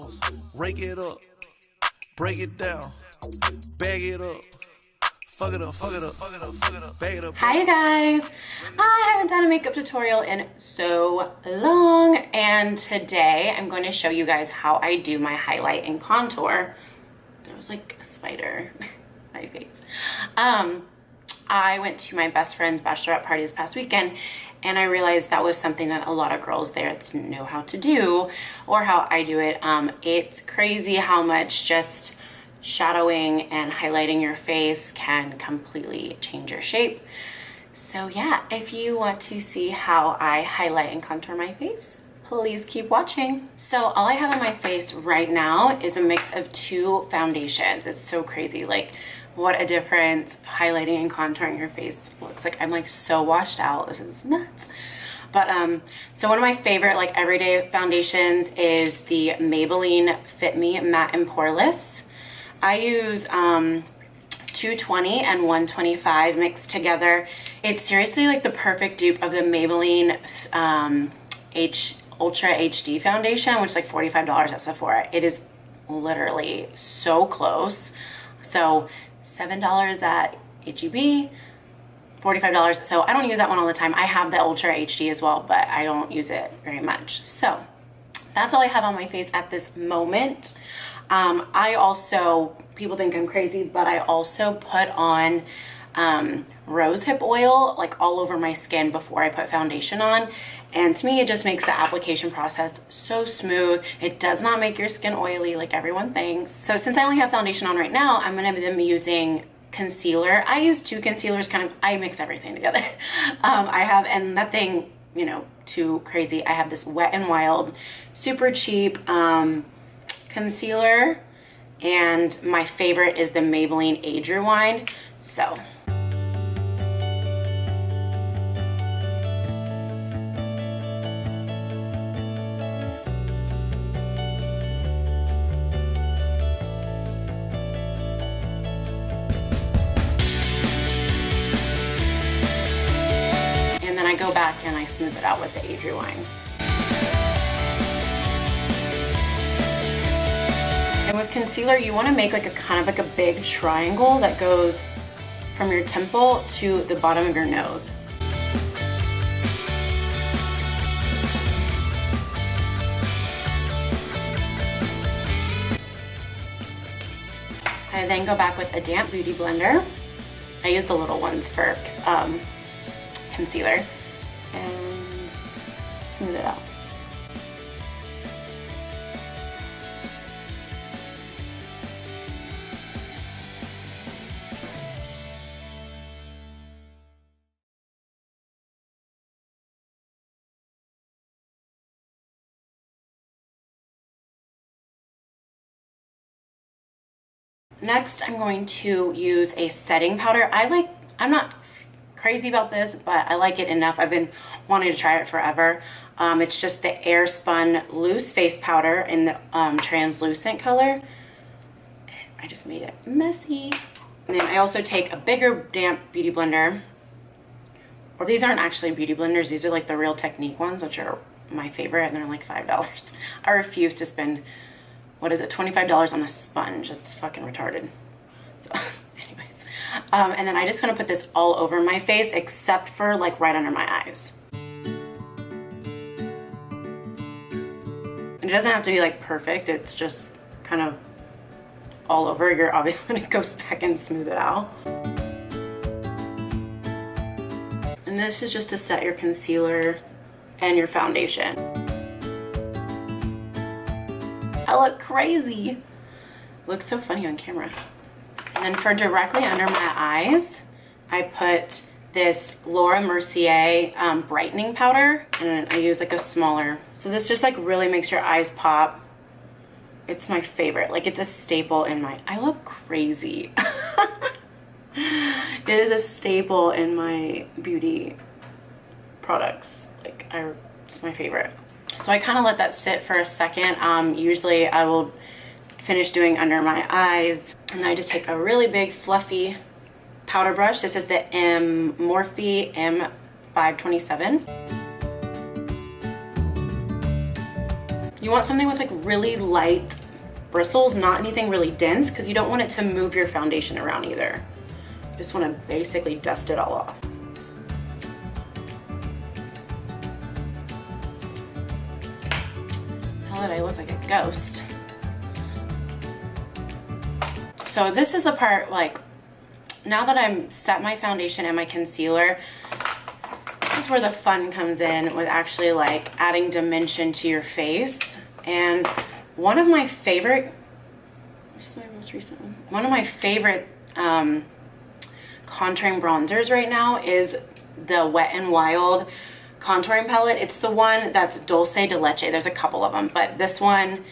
pause, rake it up, break it down, bag it up. Fuck it up, fuck it up, fuck it up, fuck it up, bag it up. Hi you guys, I haven't done a makeup tutorial in so long, and today I'm going to show you guys how I do my highlight and contour. There was like a spider on my face. I went to my best friend's bachelorette party this past weekend, and I realized that was something that a lot of girls there didn't know how to do, or how I do it. It's crazy how much just shadowing and highlighting your face can completely change your shape. So yeah, if you want to see how I highlight and contour my face, please keep watching. So all I have on my face right now is a mix of two foundations. It's so crazy, like what a difference highlighting and contouring your face looks like. I'm like so washed out, this is nuts. But so one of my favorite like everyday foundations is the Maybelline Fit Me Matte and Poreless. I use 220 and 125 mixed together. It's seriously like the perfect dupe of the Maybelline Ultra HD foundation, which is like $45 at Sephora. It is literally so close. So $7 at HEB, $45. So I don't use that one all the time. I have the Ultra HD as well, but I don't use it very much. So that's all I have on my face at this moment. I also, people think I'm crazy, but I also put on rosehip oil like all over my skin before I put foundation on. And to me, it just makes the application process so smooth. It does not make your skin oily like everyone thinks. So since I only have foundation on right now, I'm gonna be using concealer. I use two concealers, I mix everything together. And nothing, you know, too crazy. I have this Wet n Wild, super cheap concealer, and my favorite is the Maybelline Age Rewind. So and then I go back and I smooth it out with the Age Rewind. And with concealer, you want to make like a kind of like a big triangle that goes from your temple to the bottom of your nose. I then go back with a damp beauty blender. I use the little ones for concealer, and smooth it out. Next, I'm going to use a setting powder. I'm not crazy about this, but I like it enough. I've been wanting to try it forever. It's just the Airspun Loose Face Powder in the translucent color. I just made it messy. And then I also take a bigger damp beauty blender. Or these aren't actually beauty blenders. These are like the Real Technique ones, which are my favorite, and they're like $5. I refuse to spend, what is it, $25 on a sponge. That's fucking retarded. So anyways, and then I just want to put this all over my face except for like right under my eyes. And it doesn't have to be like perfect. It's just kind of all over. You're obviously going to go back and smooth it out. And this is just to set your concealer and your foundation. I look crazy. It looks so funny on camera. And then for directly under my eyes, I put this Laura Mercier brightening powder, and I use like a smaller. So this just like really makes your eyes pop. It's my favorite. Like, it's a staple in my, I look crazy. It is a staple in my beauty products. Like, it's my favorite. So I kind of let that sit for a second. Usually I will finish doing under my eyes, and then I just take a really big fluffy powder brush. This is the Morphe M527. You want something with like really light bristles, not anything really dense, because you don't want it to move your foundation around either. You just want to basically dust it all off. How did I look like a ghost? So this is the part, like, now that I'm set my foundation and my concealer, this is where the fun comes in with actually like adding dimension to your face. And one of my favorite, this is my most recent one. One of my favorite contouring bronzers right now is the Wet n Wild contouring palette. It's the one that's Dulce de Leche. There's a couple of them, but this one,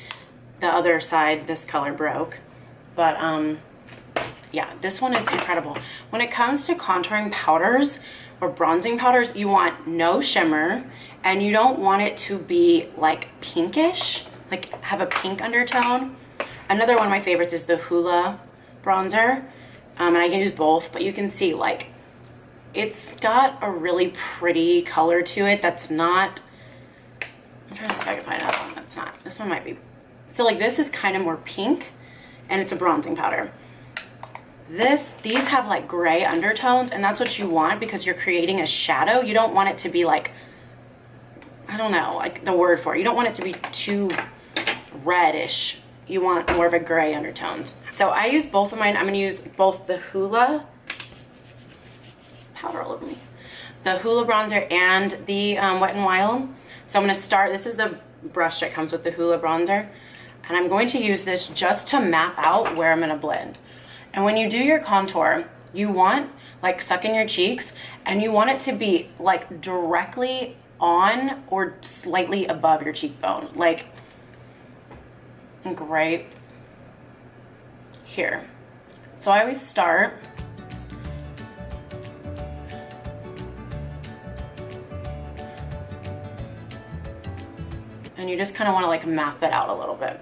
the other side, this color broke. But yeah, this one is incredible. When it comes to contouring powders or bronzing powders, you want no shimmer, and you don't want it to be like pinkish, like have a pink undertone. Another one of my favorites is the Hoola bronzer, and I can use both, but you can see like it's got a really pretty color to it that's not, I'm trying to see if I can find another one that's not. This one might be, so like this is kind of more pink, and it's a bronzing powder. These have like gray undertones, and that's what you want because you're creating a shadow. You don't want it to be like, I don't know, like the word for it. You don't want it to be too reddish. You want more of a gray undertones. So I use both of mine. I'm gonna use both the Hoola, powder all over me, the Hoola bronzer and the Wet n Wild. So I'm gonna start, this is the brush that comes with the Hoola bronzer, and I'm going to use this just to map out where I'm gonna blend. And when you do your contour, you want like suck in your cheeks, and you want it to be like directly on or slightly above your cheekbone, like right here. So I always start and you just kind of want to like map it out a little bit.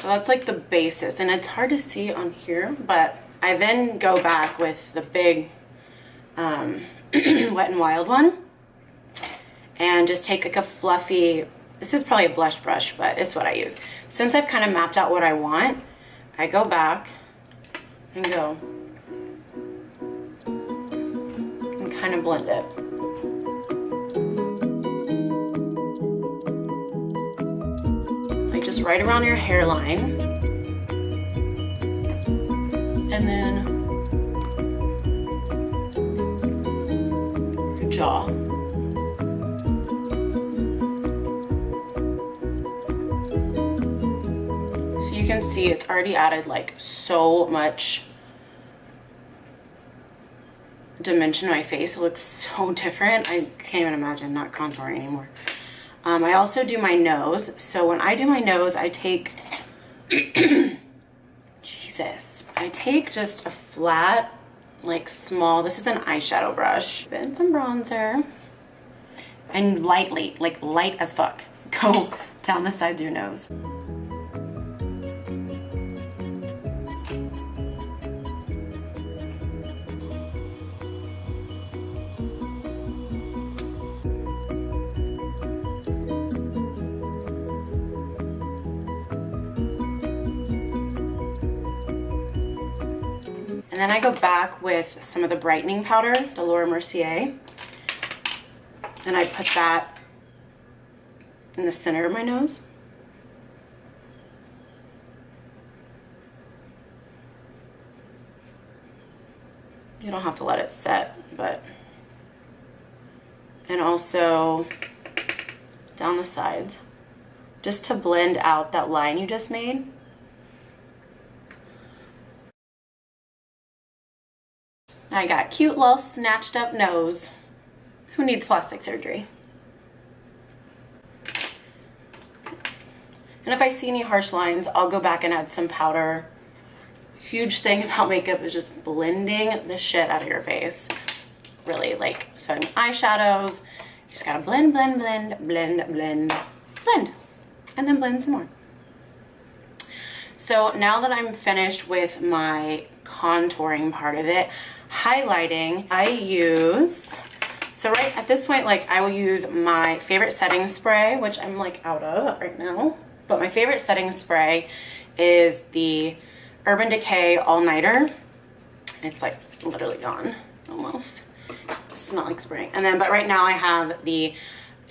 So that's like the basis, and it's hard to see on here, but I then go back with the big Wet n Wild one and just take like a fluffy, this is probably a blush brush, but it's what I use. Since I've kind of mapped out what I want, I go back and go and kind of blend it. Like just right around your hairline. And then your jaw. So you can see it's already added like so much dimension to my face. It looks so different. I can't even imagine not contouring anymore. I also do my nose. So when I do my nose, I take I take just a flat, like small, this is an eyeshadow brush, then some bronzer, and lightly, like light as fuck, go down the sides of your nose. And then I go back with some of the brightening powder, the Laura Mercier, and I put that in the center of my nose. You don't have to let it set, but, and also down the sides, just to blend out that line you just made. I got cute little snatched up nose. Who needs plastic surgery? And if I see any harsh lines, I'll go back and add some powder. Huge thing about makeup is just blending the shit out of your face. Really, like, so eyeshadows, you just gotta blend, blend, blend, blend, blend, blend, and then blend some more. So now that I'm finished with my contouring part of it. Highlighting, I use, so right at this point, like I will use my favorite setting spray, which I'm like out of right now, but my favorite setting spray is the Urban Decay All Nighter. It's like literally gone almost. It's not like spraying. And then, but right now I have the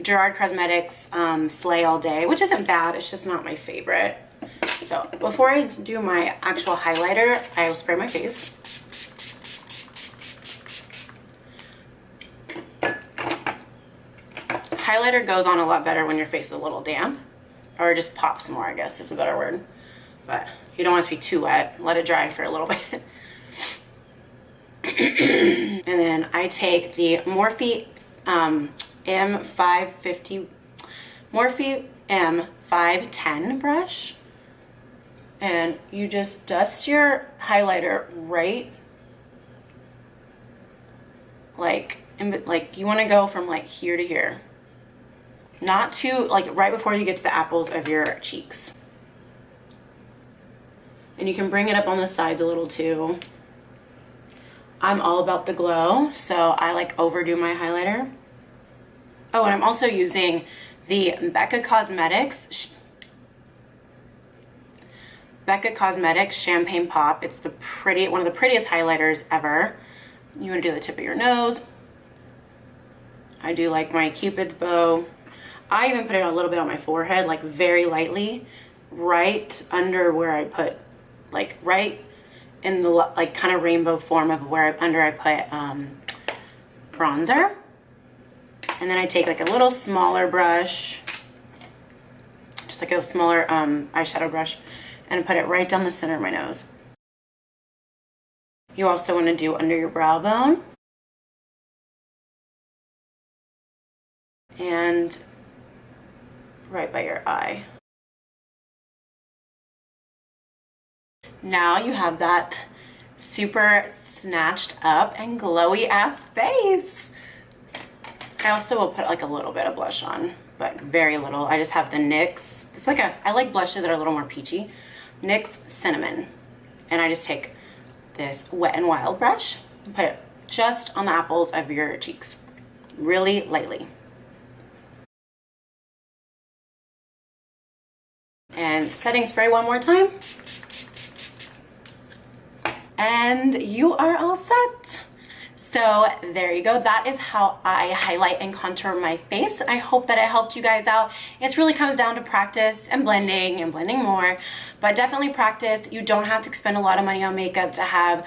Gerard Cosmetics Slay All Day, which isn't bad, it's just not my favorite. So before I do my actual highlighter, I will spray my face. Highlighter goes on a lot better when your face is a little damp, or just pops more, I guess is a better word. But you don't want it to be too wet. Let it dry for a little bit. And then I take the Morphe M550, Morphe M510 brush, and you just dust your highlighter right, like you want to go from like here to here, not too, like right before you get to the apples of your cheeks. And you can bring it up on the sides a little too. I'm all about the glow, so I like overdo my highlighter. Oh, and I'm also using the Becca Cosmetics Champagne Pop. It's one of the prettiest highlighters ever. You want to do the tip of your nose. I do like my Cupid's bow. I even put it a little bit on my forehead, like very lightly, right under where I put, like right in the like kind of rainbow form of where I put bronzer. And then I take like a little smaller brush, just like a smaller eyeshadow brush, and put it right down the center of my nose. You also want to do under your brow bone. And right by your eye. Now you have that super snatched up and glowy ass face. I also will put like a little bit of blush on, but very little. I just have the NYX. It's like I like blushes that are a little more peachy. NYX Cinnamon. And I just take this Wet n Wild brush and put it just on the apples of your cheeks. Really lightly. And setting spray one more time. And you are all set. So there you go. That is how I highlight and contour my face. I hope that it helped you guys out. It really comes down to practice and blending more, but definitely practice. You don't have to spend a lot of money on makeup to have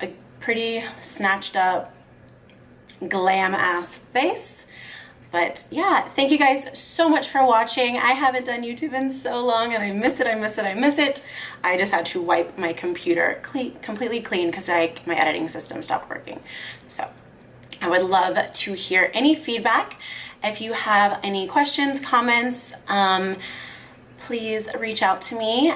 a pretty snatched up glam ass face. But yeah, thank you guys so much for watching. I haven't done YouTube in so long and I miss it. I just had to wipe my computer completely clean because my editing system stopped working. So I would love to hear any feedback. If you have any questions, comments, please reach out to me.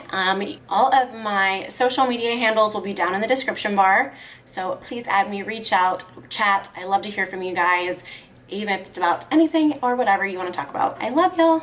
All of my social media handles will be down in the description bar. So please add me, reach out, chat. I love to hear from you guys, even if it's about anything or whatever you want to talk about. I love y'all.